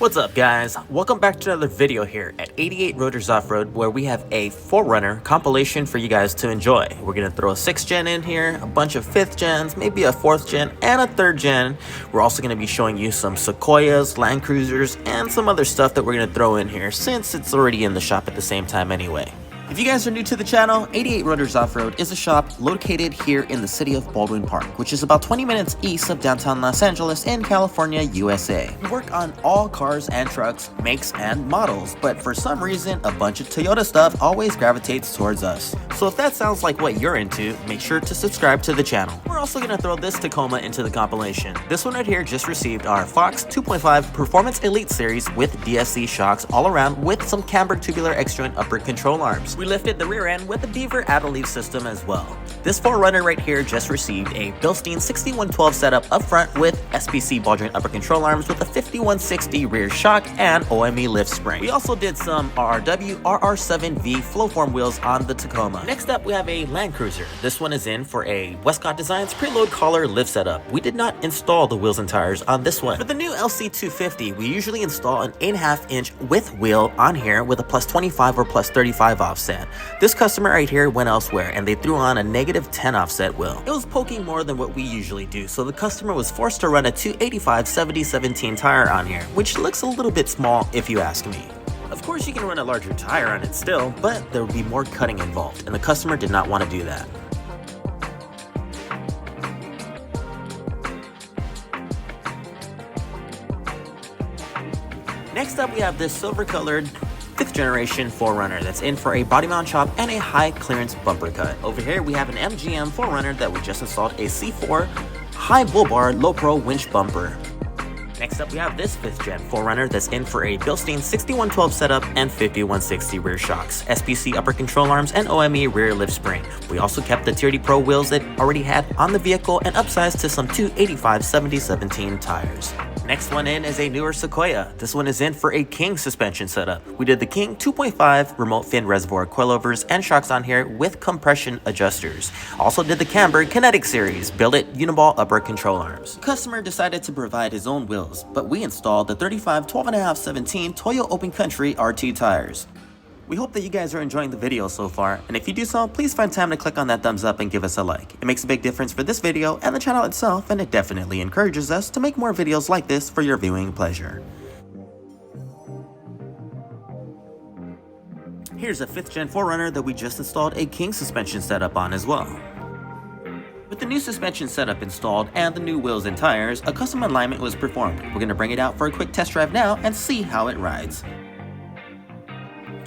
What's up guys, welcome back to another video here at 88 Rotors Off-Road, where we have a 4Runner compilation for you guys to enjoy. We're going to throw a 6th gen in here, a bunch of 5th gens, maybe a 4th gen and a 3rd gen. We're also going to be showing you some Sequoias, Land Cruisers, and some other stuff that we're going to throw in here since it's already in the shop at the same time anyway. If you guys are new to the channel, 88 Rotors Off-Road is a shop located here in the city of Baldwin Park, which is about 20 minutes east of downtown Los Angeles in California, USA. We work on all cars and trucks, makes and models, but for some reason, a bunch of Toyota stuff always gravitates towards us. So if that sounds like what you're into, make sure to subscribe to the channel. We're also going to throw this Tacoma into the compilation. This one right here just received our Fox 2.5 Performance Elite Series with DSC shocks all around with some CAMBURG tubular X-joint upper control arms. We lifted the rear end with a Beaver add-a-leaf system as well. This 4Runner right here just received a BILSTEIN 6112 setup up front with SPC ball joint upper control arms with a 5160 rear shock and OME lift spring. We also did some RRW RR7V flowform wheels on the Tacoma. Next up we have a Land Cruiser. This one is in for a WESTCOTT Designs preload collar lift setup. We did not install the wheels and tires on this one. For the new LC250, we usually install an 8.5 inch width wheel on here with a plus 25 or plus 35 offset. This customer right here went elsewhere and they threw on a -10 offset wheel. It was poking more than what we usually do, so the customer was forced to run a 285 70/17 tire on here, which looks a little bit small if you ask me. Of course you can run a larger tire on it still, but there would be more cutting involved, and the customer did not want to do that. Next up we have this silver colored 5th generation 4Runner that's in for a body mount chop and a high clearance bumper cut. Over here we have an MGM 4Runner that we just installed a C4 high bull bar low pro winch bumper. Next up we have this 5th gen 4Runner that's in for a BILSTEIN 6112 setup and 5160 rear shocks, SPC upper control arms, and OME rear lift spring. We also kept the TRD Pro wheels that already had on the vehicle and upsized to some 285 70/17 tires. Next one in is a newer Sequoia. This one is in for a King suspension setup. We did the King 2.5 remote fin reservoir coilovers and shocks on here with compression adjusters. Also did the CAMBURG Kinetic Series Billet Uniball upper control arms. The customer decided to provide his own wheels, but we installed the 35 12.5/17 Toyo Open Country RT tires. We hope that you guys are enjoying the video so far, and if you do so, please find time to click on that thumbs up and give us a like. It makes a big difference for this video and the channel itself, and it definitely encourages us to make more videos like this for your viewing pleasure. Here's a 5th gen 4Runner that we just installed a King suspension setup on as well. With the new suspension setup installed and the new wheels and tires, a custom alignment was performed. We're going to bring it out for a quick test drive now and see how it rides.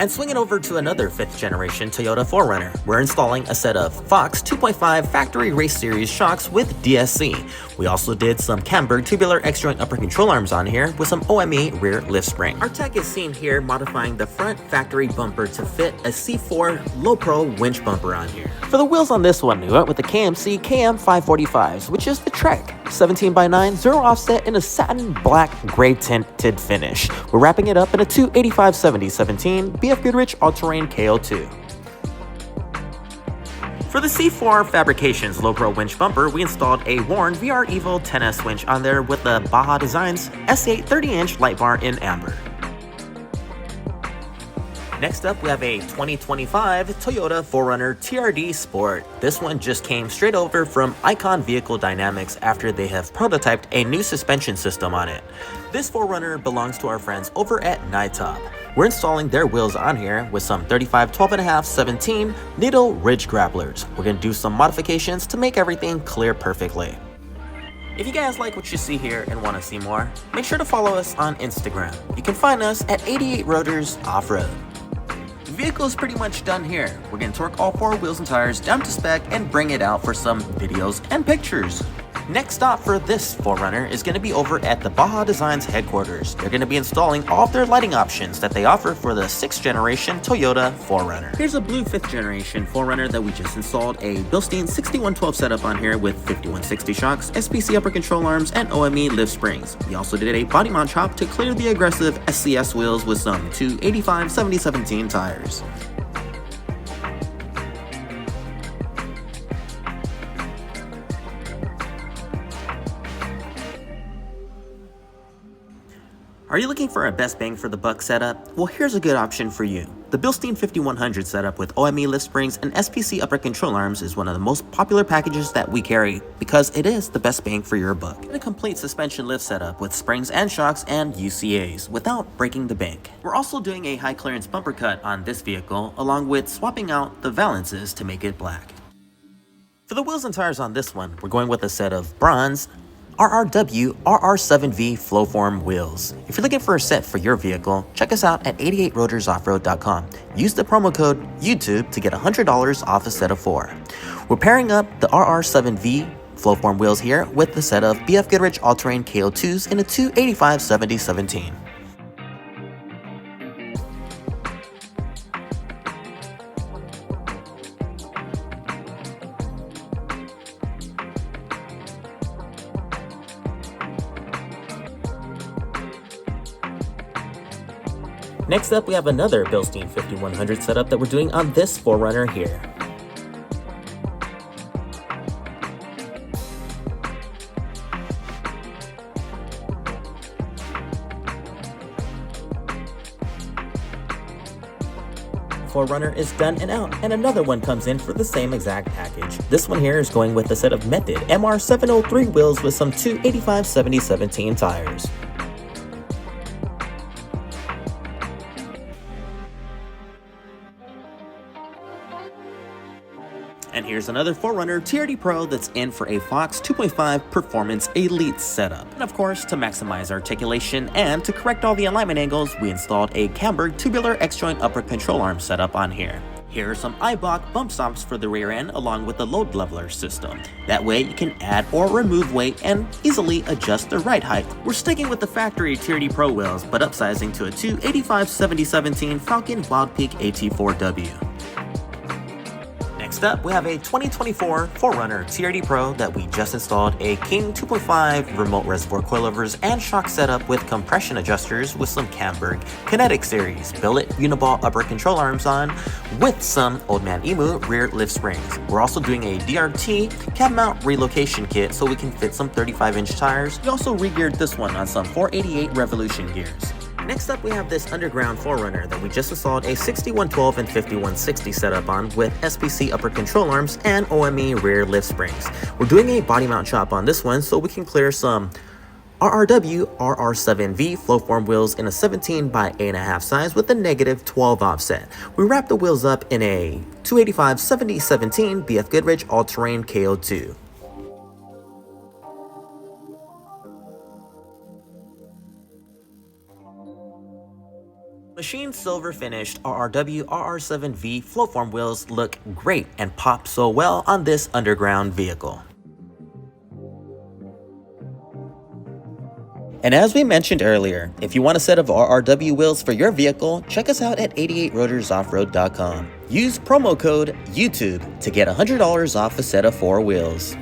And swinging over to another 5th generation Toyota 4Runner, we're installing a set of Fox 2.5 Factory Race Series shocks with DSC. We also did some CAMBURG tubular X-joint upper control arms on here with some OME rear lift spring. Our tech is seen here modifying the front factory bumper to fit a C4 low pro winch bumper on here. For the wheels on this one, we went with the KMC KM545s, which is the Trek 17x9 zero offset in a satin black gray tinted finish. We're wrapping it up in a 285 70/17 BF Goodrich all-terrain KO2. For the C4 Fabrications low pro winch bumper, we installed a Warn VR Evo 10S winch on there with the Baja Designs S8 30-inch light bar in amber. Next up, we have a 2025 Toyota 4Runner TRD Sport. This one just came straight over from Icon Vehicle Dynamics after they have prototyped a new suspension system on it. This 4Runner belongs to our friends over at Nytop. We're installing their wheels on here with some 35 12.5/17 Nitto Ridge Grapplers. We're going to do some modifications to make everything clear perfectly. If you guys like what you see here and want to see more, make sure to follow us on Instagram. You can find us at 88 Rotors Off-Road. The vehicle is pretty much done here. We're going to torque all 4 wheels and tires down to spec and bring it out for some videos and pictures. Next stop for this 4Runner is going to be over at the Baja Designs headquarters. They're going to be installing all of their lighting options that they offer for the 6th generation Toyota 4Runner. Here's a blue 5th generation 4Runner that we just installed a BILSTEIN 6112 setup on here with 5160 shocks, SPC upper control arms, and OME lift springs. We also did a body mount chop to clear the aggressive SCS wheels with some 285 70/17 tires. Are you looking for a best bang for the buck setup? Well, here's a good option for you. The BILLSTEIN 5100 setup with OME lift springs and SPC upper control arms is one of the most popular packages that we carry because it is the best bang for your buck. And a complete suspension lift setup with springs and shocks and UCAs without breaking the bank. We're also doing a high clearance bumper cut on this vehicle along with swapping out the valances to make it black. For the wheels and tires on this one, we're going with a set of bronze RRW RR7V Flowform wheels. If you're looking for a set for your vehicle, check us out at 88rotorsoffroad.com. Use the promo code YouTube to get $100 off a set of 4. We're pairing up the RR7V Flowform wheels here with the set of BF Goodrich all-terrain KO2s in a 285/70/17. Next up, we have another BILLSTEIN 5100 setup that we're doing on this 4Runner here. The 4Runner is done and out, and another one comes in for the same exact package. This one here is going with a set of Method MR703 wheels with some 285/70/17 tires. And here's another 4Runner TRD Pro that's in for a Fox 2.5 Performance Elite setup. And of course, to maximize articulation and to correct all the alignment angles, we installed a CAMBURG tubular X-joint upper control arm setup on here. Here are some EIBACH bump stops for the rear end along with the load leveler system. That way you can add or remove weight and easily adjust the ride height. We're sticking with the factory TRD Pro wheels, but upsizing to a 285/70/17 Falcon Wild Peak AT4W. Next up, we have a 2024 4Runner TRD Pro that we just installed a King 2.5 remote reservoir coilovers and shock setup with compression adjusters with some CAMBURG Kinetic Series BILLET Uniball upper control arms on with some Old Man Emu rear lift springs. We're also doing a DRT cab mount relocation kit so we can fit some 35-inch tires. We also re-geared this one on some 488 Revolution gears. Next up, we have this underground 4Runner that we just installed a 6112 and 5160 setup on with SPC upper control arms and OME rear lift springs. We're doing a body mount chop on this one so we can clear some RRW RR7V Flowform wheels in a 17/8.5 size with a -12 offset. We wrap the wheels up in a 285/70/17 BF Goodrich all-terrain KO2. Machined silver finished RRW RR7V Flowform wheels look great and pop so well on this underground vehicle. And as we mentioned earlier, if you want a set of RRW wheels for your vehicle, check us out at 88rotorsoffroad.com. Use promo code YouTube to get $100 off a set of 4 wheels.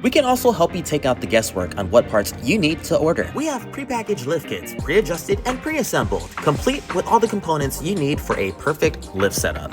We can also help you take out the guesswork on what parts you need to order. We have prepackaged lift kits, pre-adjusted and pre-assembled, complete with all the components you need for a perfect lift setup.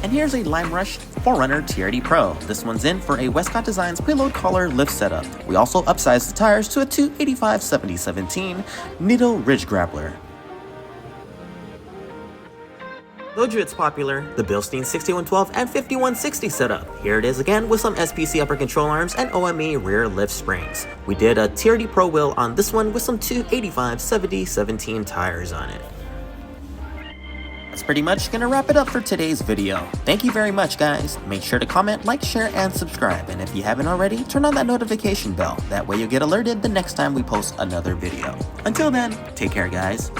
And here's a Lime Rush 4Runner TRD Pro. This one's in for a WESTCOTT Designs preload collar lift setup. We also upsized the tires to a 285/70/17 Nitto Ridge Grappler. Told you it's popular, the BILLSTEIN 6112 and 5160 setup. Here it is again with some SPC upper control arms and OME rear lift springs. We did a TRD Pro wheel on this one with some 285/70/17 tires on it. That's pretty much gonna wrap it up for today's video. Thank you very much, guys. Make sure to comment, like, share, and subscribe. And if you haven't already, turn on that notification bell. That way you'll get alerted the next time we post another video. Until then, take care, guys.